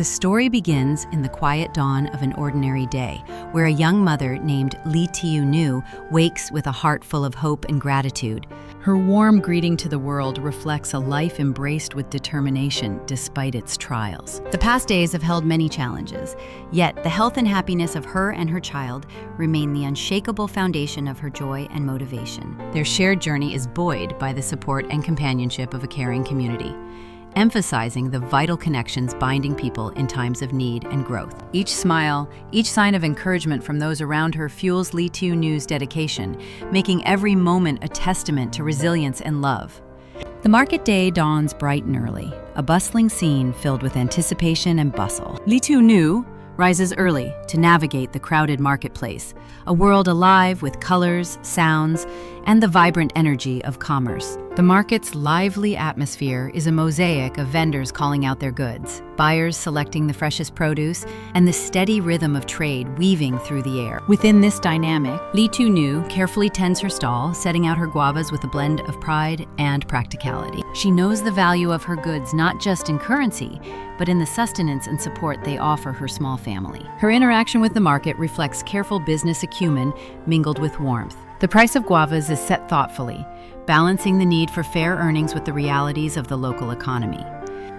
The story begins in the quiet dawn of an ordinary day, where a young mother named Tieu Nu wakes with a heart full of hope and gratitude. Her warm greeting to the world reflects a life embraced with determination despite its trials. The past days have held many challenges, yet the health and happiness of her and her child remain the unshakable foundation of her joy and motivation. Their shared journey is buoyed by the support and companionship of a caring community, emphasizing the vital connections binding people in times of need and growth. Each smile, each sign of encouragement from those around her fuels Tieu Nu's dedication, making every moment a testament to resilience and love. The market day dawns bright and early, a bustling scene filled with anticipation and bustle. Tieu Nu rises early to navigate the crowded marketplace, a world alive with colors, sounds, and the vibrant energy of commerce. The market's lively atmosphere is a mosaic of vendors calling out their goods, buyers selecting the freshest produce, and the steady rhythm of trade weaving through the air. Within this dynamic, Tieu Nu carefully tends her stall, setting out her guavas with a blend of pride and practicality. She knows the value of her goods not just in currency, but in the sustenance and support they offer her small family. Her interaction with the market reflects careful business acumen mingled with warmth. The price of guavas is set thoughtfully, balancing the need for fair earnings with the realities of the local economy.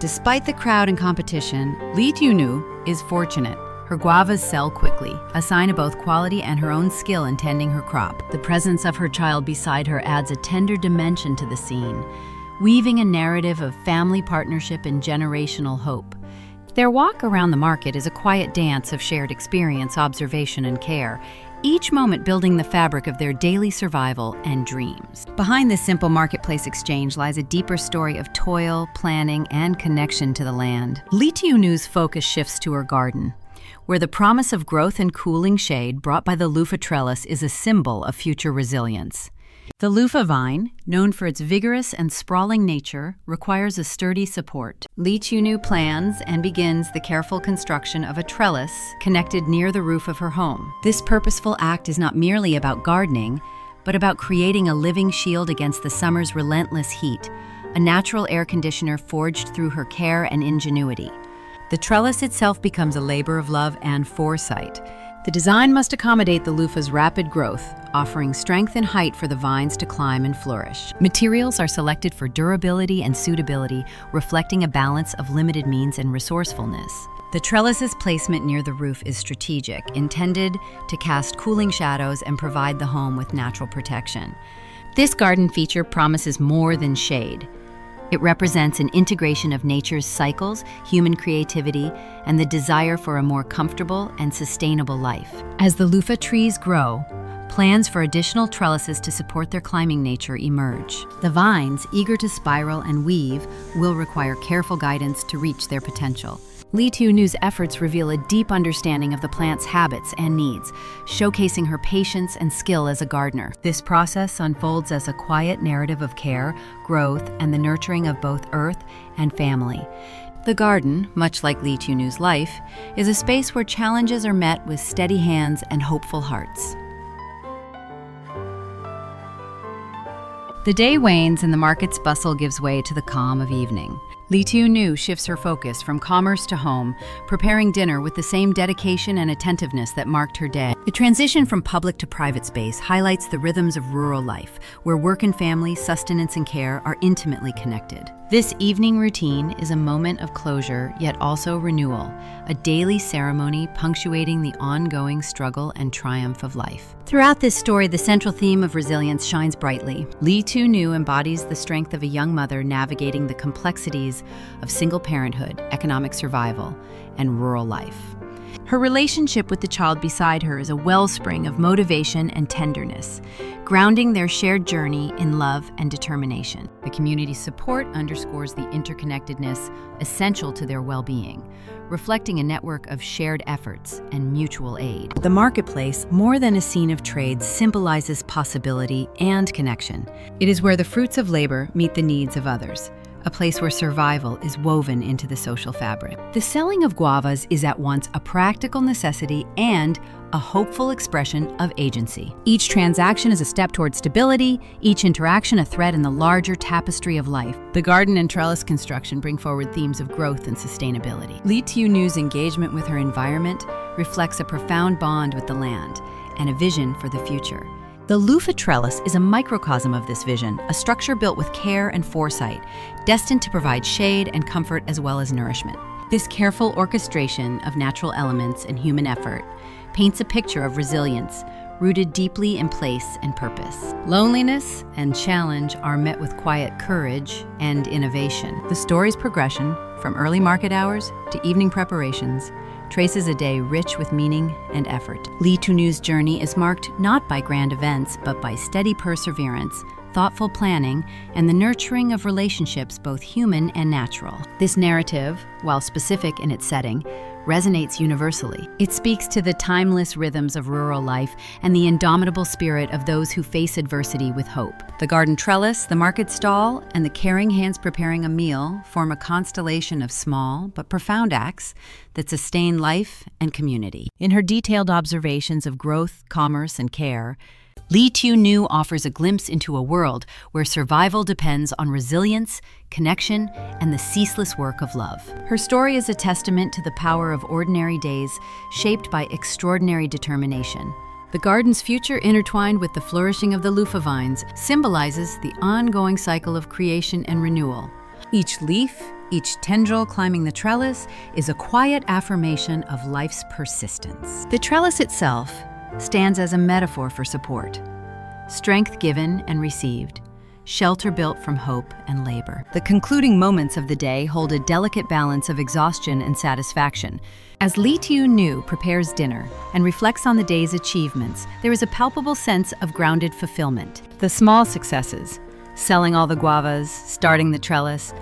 Despite the crowd and competition, Tieu Nu is fortunate. Her guavas sell quickly, a sign of both quality and her own skill in tending her crop. The presence of her child beside her adds a tender dimension to the scene, weaving a narrative of family partnership and generational hope. Their walk around the market is a quiet dance of shared experience, observation, and care, each moment building the fabric of their daily survival and dreams. Behind this simple marketplace exchange lies a deeper story of toil, planning, and connection to the land. Tieu Nu's focus shifts to her garden, where the promise of growth and cooling shade brought by the loofah trellis is a symbol of future resilience. The loofah vine, known for its vigorous and sprawling nature, requires a sturdy support. Tieu Nu plans and begins the careful construction of a trellis connected near the roof of her home. This purposeful act is not merely about gardening, but about creating a living shield against the summer's relentless heat, a natural air conditioner forged through her care and ingenuity. The trellis itself becomes a labor of love and foresight. The design must accommodate the loofah's rapid growth, offering strength and height for the vines to climb and flourish. Materials are selected for durability and suitability, reflecting a balance of limited means and resourcefulness. The trellis's placement near the roof is strategic, intended to cast cooling shadows and provide the home with natural protection. This garden feature promises more than shade. It represents an integration of nature's cycles, human creativity, and the desire for a more comfortable and sustainable life. As the loofah trees grow, plans for additional trellises to support their climbing nature emerge. The vines, eager to spiral and weave, will require careful guidance to reach their potential. Tieu Nu's efforts reveal a deep understanding of the plant's habits and needs, showcasing her patience and skill as a gardener. This process unfolds as a quiet narrative of care, growth, and the nurturing of both earth and family. The garden, much like Tieu Nu's life, is a space where challenges are met with steady hands and hopeful hearts. The day wanes and the market's bustle gives way to the calm of evening. Tieu Nu shifts her focus from commerce to home, preparing dinner with the same dedication and attentiveness that marked her day. The transition from public to private space highlights the rhythms of rural life, where work and family, sustenance and care are intimately connected. This evening routine is a moment of closure, yet also renewal, a daily ceremony punctuating the ongoing struggle and triumph of life. Throughout this story, the central theme of resilience shines brightly. Tieu Nu embodies the strength of a young mother navigating the complexities of single parenthood, economic survival, and rural life. Her relationship with the child beside her is a wellspring of motivation and tenderness, grounding their shared journey in love and determination. The community's support underscores the interconnectedness essential to their well-being, reflecting a network of shared efforts and mutual aid. The marketplace, more than a scene of trade, symbolizes possibility and connection. It is where the fruits of labor meet the needs of others, a place where survival is woven into the social fabric. The selling of guavas is at once a practical necessity and a hopeful expression of agency. Each transaction is a step toward stability, each interaction a thread in the larger tapestry of life. The garden and trellis construction bring forward themes of growth and sustainability. Tieu Nu's engagement with her environment reflects a profound bond with the land and a vision for the future. The loofah trellis is a microcosm of this vision, a structure built with care and foresight, destined to provide shade and comfort as well as nourishment. This careful orchestration of natural elements and human effort paints a picture of resilience, rooted deeply in place and purpose. Loneliness and challenge are met with quiet courage and innovation. The story's progression, from early market hours to evening preparations, traces a day rich with meaning and effort. Tieu Nu's journey is marked not by grand events, but by steady perseverance, thoughtful planning, and the nurturing of relationships both human and natural. This narrative, while specific in its setting, resonates universally. It speaks to the timeless rhythms of rural life and the indomitable spirit of those who face adversity with hope. The garden trellis, the market stall, and the caring hands preparing a meal form a constellation of small but profound acts that sustain life and community. In her detailed observations of growth, commerce, and care, Tieu Nu offers a glimpse into a world where survival depends on resilience, connection, and the ceaseless work of love. Her story is a testament to the power of ordinary days shaped by extraordinary determination. The garden's future, intertwined with the flourishing of the loofah vines, symbolizes the ongoing cycle of creation and renewal. Each leaf, each tendril climbing the trellis, is a quiet affirmation of life's persistence. The trellis itself stands as a metaphor for support, strength given and received, shelter built from hope and labor. The concluding moments of the day hold a delicate balance of exhaustion and satisfaction. As Tieu Nu prepares dinner and reflects on the day's achievements, there is a palpable sense of grounded fulfillment. The small successes, selling all the guavas, starting the trellis,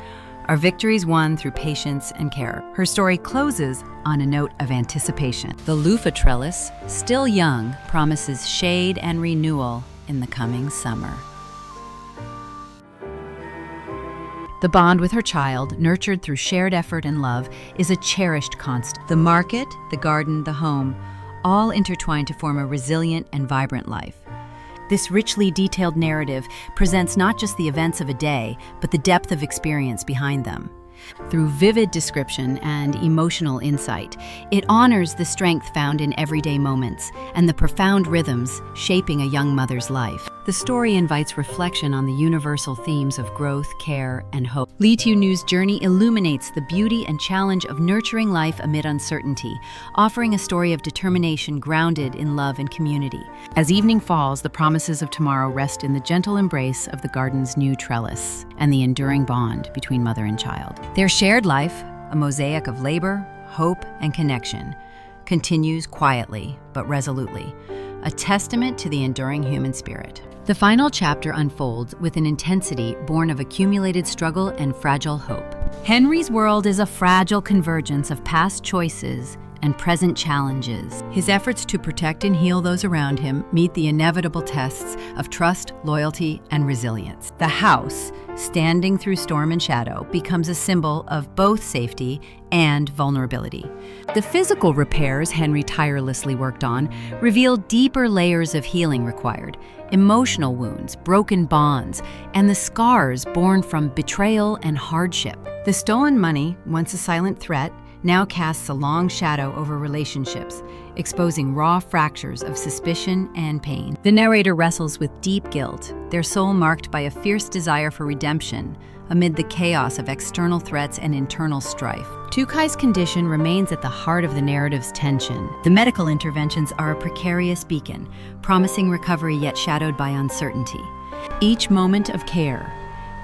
are victories won through patience and care. Her story closes on a note of anticipation. The loofah trellis, still young, promises shade and renewal in the coming summer. The bond with her child, nurtured through shared effort and love, is a cherished constant. The market, the garden, the home, all intertwine to form a resilient and vibrant life. This richly detailed narrative presents not just the events of a day, but the depth of experience behind them. Through vivid description and emotional insight, it honors the strength found in everyday moments and the profound rhythms shaping a young mother's life. The story invites reflection on the universal themes of growth, care, and hope. Tieu Nu's journey illuminates the beauty and challenge of nurturing life amid uncertainty, offering a story of determination grounded in love and community. As evening falls, the promises of tomorrow rest in the gentle embrace of the garden's new trellis and the enduring bond between mother and child. Their shared life, a mosaic of labor, hope, and connection, continues quietly but resolutely, a testament to the enduring human spirit. The final chapter unfolds with an intensity born of accumulated struggle and fragile hope. Henry's world is a fragile convergence of past choices and present challenges. His efforts to protect and heal those around him meet the inevitable tests of trust, loyalty, and resilience. The house, standing through storm and shadow, becomes a symbol of both safety and vulnerability. The physical repairs Henry tirelessly worked on reveal deeper layers of healing required: emotional wounds, broken bonds, and the scars born from betrayal and hardship. The stolen money, once a silent threat, now casts a long shadow over relationships, exposing raw fractures of suspicion and pain. The narrator wrestles with deep guilt, their soul marked by a fierce desire for redemption amid the chaos of external threats and internal strife. Tukai's condition remains at the heart of the narrative's tension. The medical interventions are a precarious beacon, promising recovery yet shadowed by uncertainty. Each moment of care,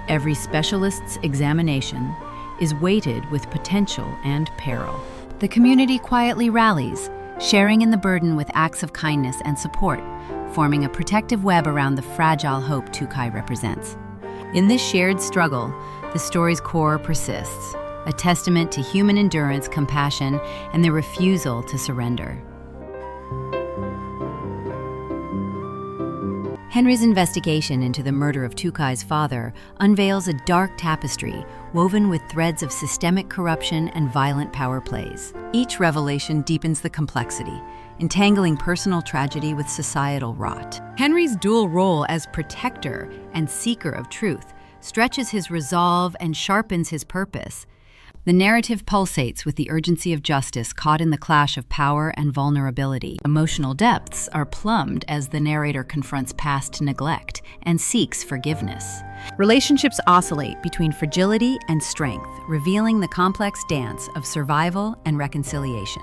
every specialist's examination, is weighted with potential and peril. The community quietly rallies, sharing in the burden with acts of kindness and support, forming a protective web around the fragile hope Tukai represents. In this shared struggle, the story's core persists, a testament to human endurance, compassion, and the refusal to surrender. Henry's investigation into the murder of Tieu father unveils a dark tapestry woven with threads of systemic corruption and violent power plays. Each revelation deepens the complexity, entangling personal tragedy with societal rot. Henry's dual role as protector and seeker of truth stretches his resolve and sharpens his purpose. The narrative pulsates with the urgency of justice caught in the clash of power and vulnerability. Emotional depths are plumbed as the narrator confronts past neglect and seeks forgiveness. Relationships oscillate between fragility and strength, revealing the complex dance of survival and reconciliation.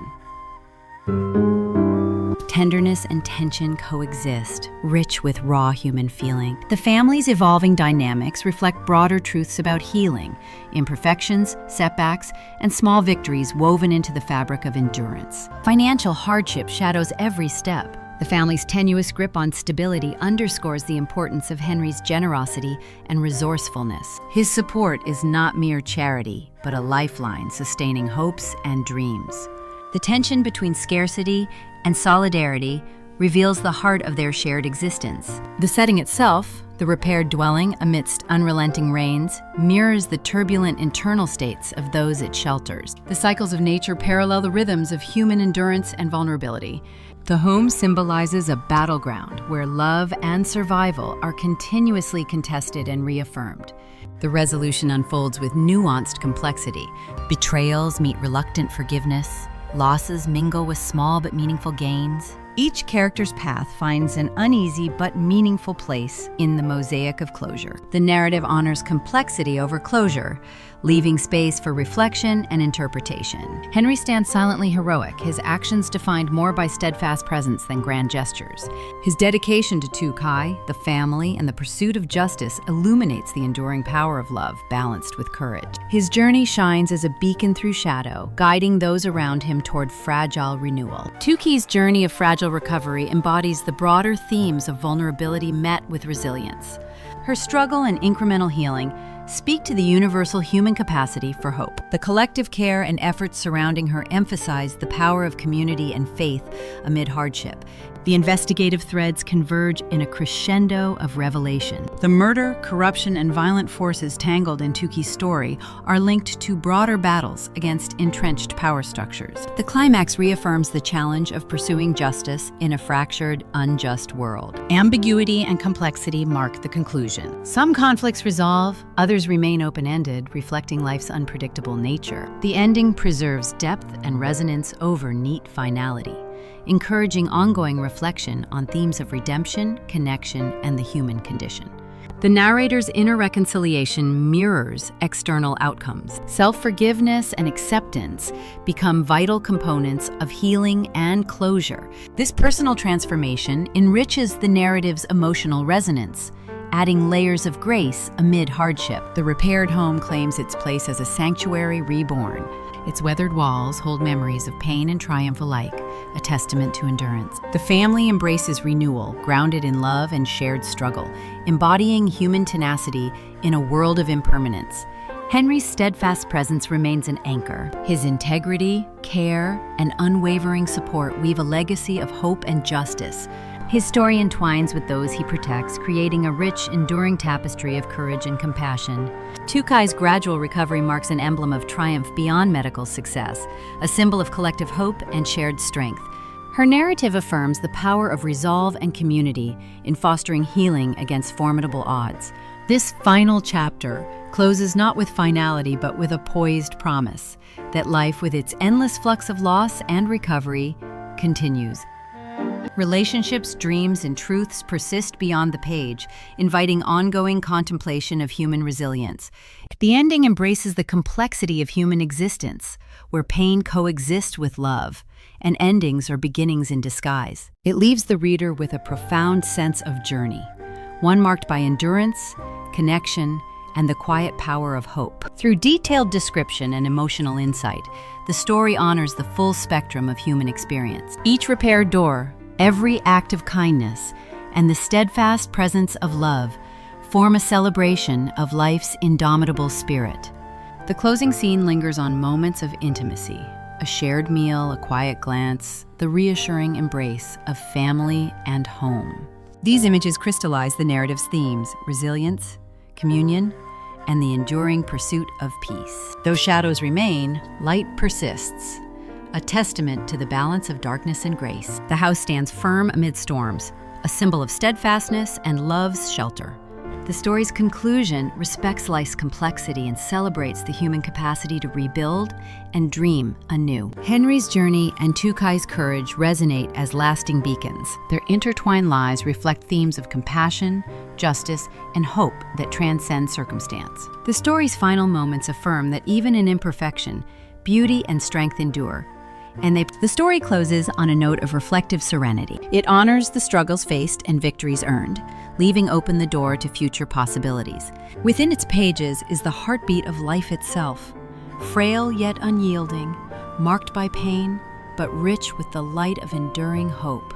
Tenderness and tension coexist, rich with raw human feeling. The family's evolving dynamics reflect broader truths about healing, imperfections, setbacks, and small victories woven into the fabric of endurance. Financial hardship shadows every step. The family's tenuous grip on stability underscores the importance of Henry's generosity and resourcefulness. His support is not mere charity, but a lifeline sustaining hopes and dreams. The tension between scarcity and solidarity reveals the heart of their shared existence. The setting itself, the repaired dwelling amidst unrelenting rains, mirrors the turbulent internal states of those it shelters. The cycles of nature parallel the rhythms of human endurance and vulnerability. The home symbolizes a battleground where love and survival are continuously contested and reaffirmed. The resolution unfolds with nuanced complexity. Betrayals meet reluctant forgiveness. Losses mingle with small but meaningful gains. Each character's path finds an uneasy but meaningful place in the mosaic of closure. The narrative honors complexity over closure, leaving space for reflection and interpretation. Henry stands silently heroic, his actions defined more by steadfast presence than grand gestures. His dedication to Tieu, the family, and the pursuit of justice illuminates the enduring power of love, balanced with courage. His journey shines as a beacon through shadow, guiding those around him toward fragile renewal. Tieu's journey of fragile recovery embodies the broader themes of vulnerability met with resilience. Her struggle and incremental healing speak to the universal human capacity for hope. The collective care and efforts surrounding her emphasize the power of community and faith amid hardship. The investigative threads converge in a crescendo of revelation. The murder, corruption, and violent forces tangled in Tieu's story are linked to broader battles against entrenched power structures. The climax reaffirms the challenge of pursuing justice in a fractured, unjust world. Ambiguity and complexity mark the conclusion. Some conflicts resolve, others remain open-ended, reflecting life's unpredictable nature. The ending preserves depth and resonance over neat finality, encouraging ongoing reflection on themes of redemption, connection, and the human condition. The narrator's inner reconciliation mirrors external outcomes. Self-forgiveness and acceptance become vital components of healing and closure. This personal transformation enriches the narrative's emotional resonance, adding layers of grace amid hardship. The repaired home claims its place as a sanctuary reborn. Its weathered walls hold memories of pain and triumph alike, a testament to endurance. The family embraces renewal, grounded in love and shared struggle, embodying human tenacity in a world of impermanence. Henry's steadfast presence remains an anchor. His integrity, care, and unwavering support weave a legacy of hope and justice. His story entwines with those he protects, creating a rich, enduring tapestry of courage and compassion. Tieu's gradual recovery marks an emblem of triumph beyond medical success, a symbol of collective hope and shared strength. Her narrative affirms the power of resolve and community in fostering healing against formidable odds. This final chapter closes not with finality but with a poised promise that life, with its endless flux of loss and recovery, continues. Relationships, dreams, and truths persist beyond the page, inviting ongoing contemplation of human resilience. The ending embraces the complexity of human existence, where pain coexists with love, and endings are beginnings in disguise. It leaves the reader with a profound sense of journey, one marked by endurance, connection, and the quiet power of hope. Through detailed description and emotional insight, the story honors the full spectrum of human experience. Each repaired door, every act of kindness, and the steadfast presence of love form a celebration of life's indomitable spirit. The closing scene lingers on moments of intimacy, a shared meal, a quiet glance, the reassuring embrace of family and home. These images crystallize the narrative's themes: resilience, communion, and the enduring pursuit of peace. Though shadows remain, light persists, a testament to the balance of darkness and grace. The house stands firm amid storms, a symbol of steadfastness and love's shelter. The story's conclusion respects life's complexity and celebrates the human capacity to rebuild and dream anew. Henry's journey and Tukai's courage resonate as lasting beacons. Their intertwined lives reflect themes of compassion, justice, and hope that transcend circumstance. The story's final moments affirm that even in imperfection, beauty and strength endure. And the story closes on a note of reflective serenity. It honors the struggles faced and victories earned, leaving open the door to future possibilities. Within its pages is the heartbeat of life itself, frail yet unyielding, marked by pain, but rich with the light of enduring hope.